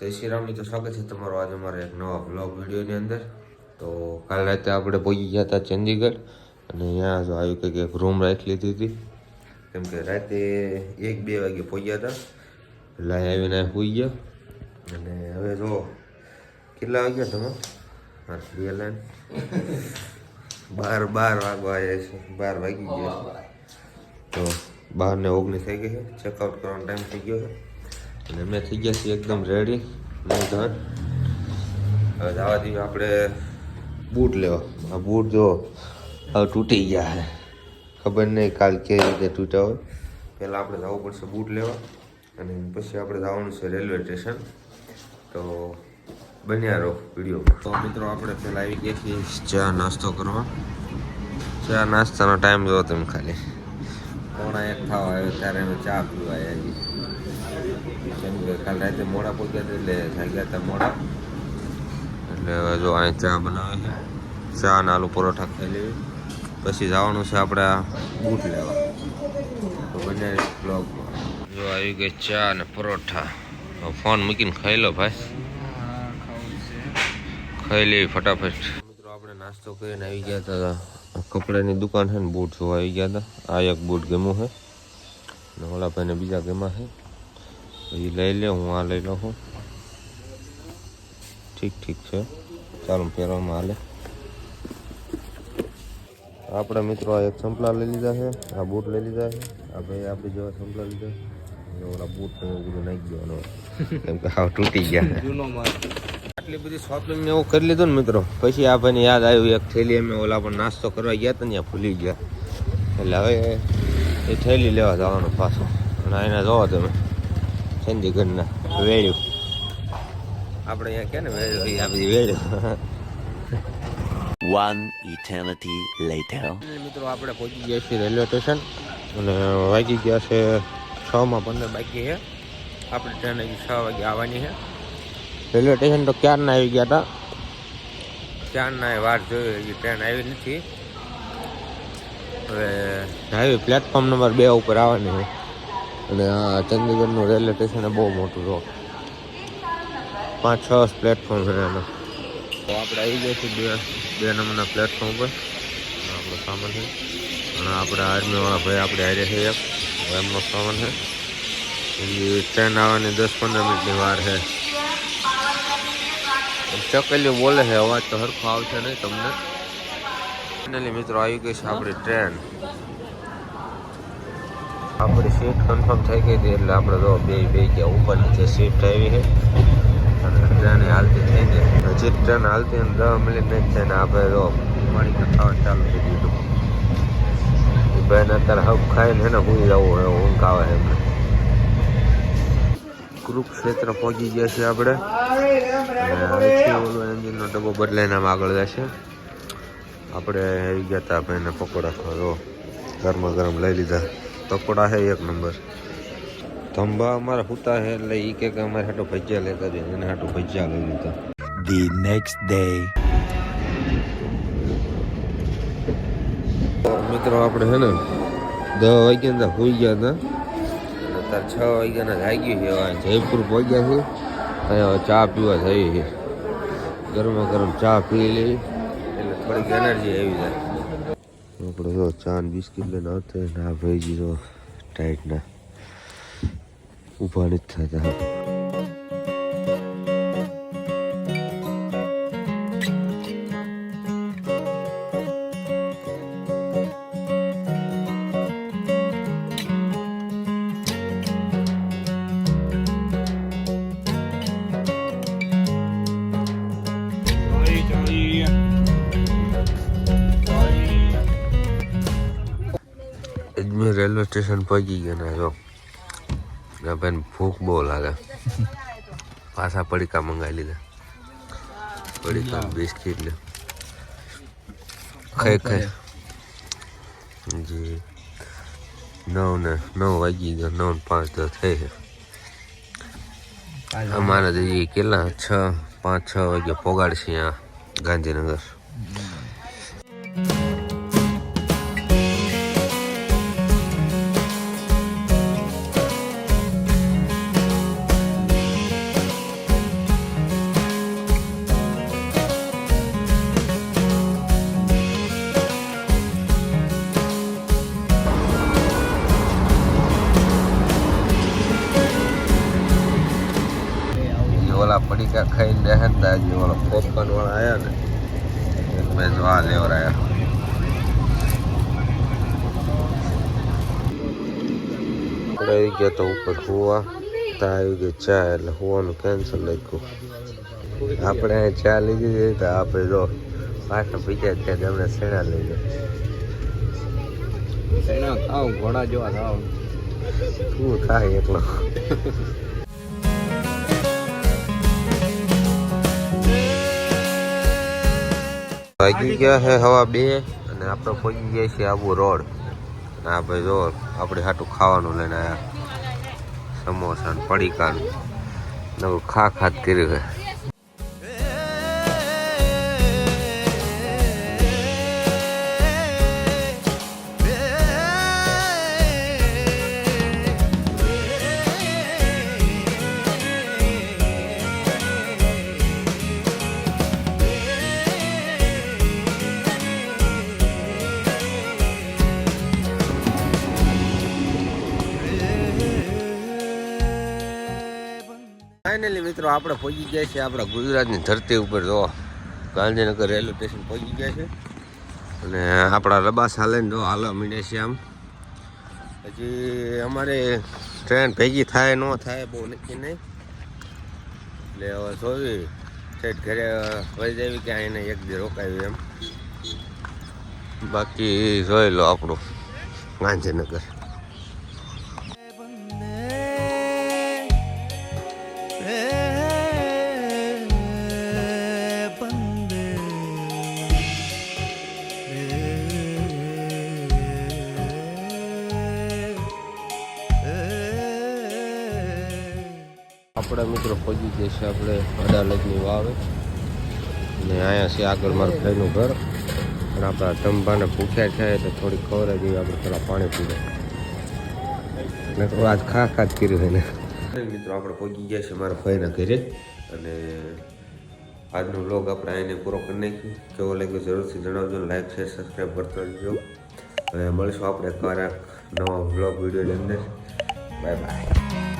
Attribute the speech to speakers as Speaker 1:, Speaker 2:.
Speaker 1: જય શ્રી રામ મિત્રો, સ્વાગત છે તમારો આજે અમારા એક નવા બ્લોગ વિડીયોની અંદર. તો કાલ રાતે આપણે પહોંચી ગયા હતા ચંદીગઢ અને અહીંયા જો આવ્યું કંઈક એક રૂમ રાખી લીધી હતી, કેમ કે રાતે 1-2 વાગે પહોંચ્યા હતા એટલે આવીને સૂઈ ગયા. અને હવે જો કેટલા વાગ્યા તમે? હા, 2 લાઈન 12 વાગવા આવ્યા છે, 12 વાગી ગયા છે. તો 12:19 થઈ ગઈ છે, ચેકઆઉટ કરવાનો ટાઈમ થઈ ગયો છે અને અમે થઈ ગયા છીએ એકદમ રેડી. નહીં ધન હવે જવા દઈએ આપણે બૂટ લેવા. આ બૂટ જો હવે તૂટી ગયા છે, ખબર નહીં કાલ કેવી રીતે તૂટ્યા હોય. પહેલાં આપણે જવું પડશે બૂટ લેવા અને પછી આપણે જવાનું છે રેલવે સ્ટેશન. તો બન્યા રહો વિડીયો. તો મિત્રો આપણે પહેલાં આવી ગયા છીએ ચા નાસ્તો કરવા. ચા નાસ્તાનો ટાઈમ જોવો તમે ખાલી 1:45 થવા આવ્યો ત્યારે અમે ચા પીવા આવી. કેમ કે કાલ રાતે મોડા પહોંચ્યા હતા એટલે જાગ્યા હતા મોડા. એટલે હવે જો અહીં ચા બનાવે છે, ચા અને આલુ પરોઠા ખાઈ લેવી. પછી જવાનું છે આપણે બૂટ લેવા. તો બંને બ્લોગમાં જો આવી ગઈ ચા અને પરોઠા. ફોન મૂકીને ખાઈ લો ભાઈ, ખાઈ લેવી ફટાફટ. મિત્રો આપણે નાસ્તો કરીને આવી ગયા હતા કપડાની દુકાન છે ને, બૂટ જોવા આવી ગયા હતા. આ એક બૂટ ગમ્યું છે અને ઓલા ભાઈને બીજા ગમ્યા છે, એ લઈ લે, હું આ લઈ લઉં છું. ઠીક છે, ચાલો પહેરવામાં હાલે. આપણે મિત્રો આ એક સંપલા લઈ લીધા છે, આ બૂટ લઈ લીધા છે. આ ભાઈ આપણે જેવા સંપલા લીધા છે, ઓલા બૂટ બધું નાખી દેવાનું કેમ કે હાવ તૂટી ગયા. આટલી બધી શોપિંગ ને એવું કરી લીધું ને મિત્રો, પછી આ ભાઈને યાદ આવ્યું એક થેલી અમે ઓલા પણ નાસ્તો કરવા ગયા હતા ને ત્યાં ભૂલી ગયા. એટલે હવે એ થેલી લેવા જવાનું પાછું. અને એના જોવો તમે ચંદીગઢના વેળ્યું, આપણે અહીંયા કે ને વેળ્યું, આ બધી વેળ્યું.
Speaker 2: One eternity later.
Speaker 1: મિત્રો આપણે પહોંચી ગયા છીએ રેલવે સ્ટેશન અને વાગી ગયા છે 6:15 બાકી છે. આપણે ટ્રેન હજી 6 વાગે આવવાની છે. રેલવે સ્ટેશન તો ક્યારના આવી ગયા હતા, ક્યારના વાર જોઈ, હજી ટ્રેન આવી નથી. હવે આવી પ્લેટફોર્મ નંબર 2 ઉપર આવવાની છે. અને આ ચંદીગઢનું રેલવે સ્ટેશન બહુ મોટું છે, 5-6 પ્લેટફોર્મ છે એનો. તો આપણે આવી ગયા છીએ 2 નંબરના પ્લેટફોર્મ ઉપર. આપણો સામાન છે અને આપણે આર્મીવાળા ભાઈ આપણે હારે છે એક, એમનો સામાન છે. ટ્રેન આવવાની 10-15 મિનિટની વાર છે. ચકલીઓ બોલે છે, અવાજ તો સરખો આવશે નહીં તમને. ફાઇનલી મિત્રો આવી ગઈ છે આપણી ટ્રેન. આપણી સીટ કન્ફર્મ થઈ ગઈ હતી એટલે આપણે તો બે ગયા ઉપર નીચે સીટ આવી છે અને ટ્રેન હાલતી થઈ ગઈ. હજી ટ્રેન હાલતી અને 10 મિનિટ નહીં થાય ને આપણે તો પાણી ખાવાનું ચાલુ થઈ દીધું. એ ભાઈને અત્યારે હબ ખાઈને એને ભૂલી જવું હોય, ઊંઘ આવે છે એમને. કુરુક્ષેત્ર પહોંચી ગયા છે આપણે. એન્જિનનો ડબ્બો બદલાઈને આમ આગળ જશે. આપણે આવી ગયા હતા ભાઈને પકોડા ખાવા, ગરમા ગરમ લઈ લીધા. પકોડા છે 1 નંબર. ધંબા અમારા હુતા છે એટલે એ કે અમારે હાટું ભજીયા લેતા જઈએ, એને હાટું ભજીયા લઈ લીધા.
Speaker 2: The next day.
Speaker 1: મિત્રો આપણે છે ને 10 વાગ્યા હોઈ ગયા હતા, અત્યારે 6 વાગ્યાના જાગી છે. જયપુર પહોંચ્યા છે, અહીંયા ચા પીવા જઈએ છીએ. ગરમા ગરમ ચા પી લઈએ એટલે થોડીક એનર્જી આવી જાય. આપણે જો ચા ને બિસ્કિટ લઈને આવતા ને આ ભાઈજી જો ટાઈટના ઊભા નથી થતા. અજમેર રેલવે સ્ટેશન પહોંચી ગયા ને જો ભાઈ ભૂખ બહુ લાગે, પાછા પડીકા મંગાવી લીધા. પડીકા બિસ્કીટ લે ખાઈ જી 9 વાગી ગયા, 9:05 થઈ છે. અમારે તો એ કેટલા 5-6 વાગે પોગાડશે અહીંયા ગાંધીનગર. ઓલા પડીકા ખાઈને રહે ને હજી ઓલા પોપકોર્ન વાળા આવ્યા ને મેં જો આ લેવરાયા. આપણે આવી ગયા તો ઉપર હુવા ત્યાં આવી ગઈ ચા એટલે હુવાનું કેન્સલ લખ્યું. આપણે ચા લીધી હતી તો આપણે જો પાછા પીધા ત્યાં એમને શેણા લઈ ગયા.
Speaker 3: શેણા ખાવ ઘોડા જેવા થાવ.
Speaker 1: શું થાય એટલો. વાગી ગયા છે હવા 2 અને આપણે પહોંચી ગયા છીએ આબુ રોડ. આ ભાઈ જો આપણે હાટું ખાવાનું લઈને આવ્યા સમોસા ને પડીકા નવું ખાત કર્યું છે. ફાઇનલી મિત્રો આપણે પહોંચી ગયા છીએ આપણા ગુજરાતની ધરતી ઉપર. જો ગાંધીનગર રેલવે સ્ટેશન પહોંચી ગયા છે અને આપણા રબાસા લઈને જો હાલવા માંડ્યા છે. આમ હજી અમારે ટ્રેન ભેગી થાય ન થાય બહુ નક્કી નહીં, એટલે હવે જોવી સેટ ઘરે વહી જાવી કે એને એક દી રોકાવી એમ. બાકી જોઈ લો આપણું ગાંધીનગર. આપણા મિત્રો પહોંચી ગયા છે આપણે અડાલજની વાવે અને અહીંયા છે આગળ મારા ભાઈનું ઘર. પણ આપણા ધંભાને ભૂખ્યા છે તો થોડીક ખબર જેવી આપણે પેલા પાણી પીધા ને તો આજ ખા જ કર્યું છે ને. મિત્રો આપણે પહોંચી ગયા છે મારા ભાઈના ઘરે અને આજનો વ્લોગ આપણે અહીંને પૂરો કરી નાખ્યો. કેવો લાગ્યો જરૂરથી જણાવજો. લાઈક શેર સબસ્ક્રાઈબ કરતા રહેજો અને મળીશું આપણે નવા વ્લોગ વિડીયોની અંદર. Bye bye.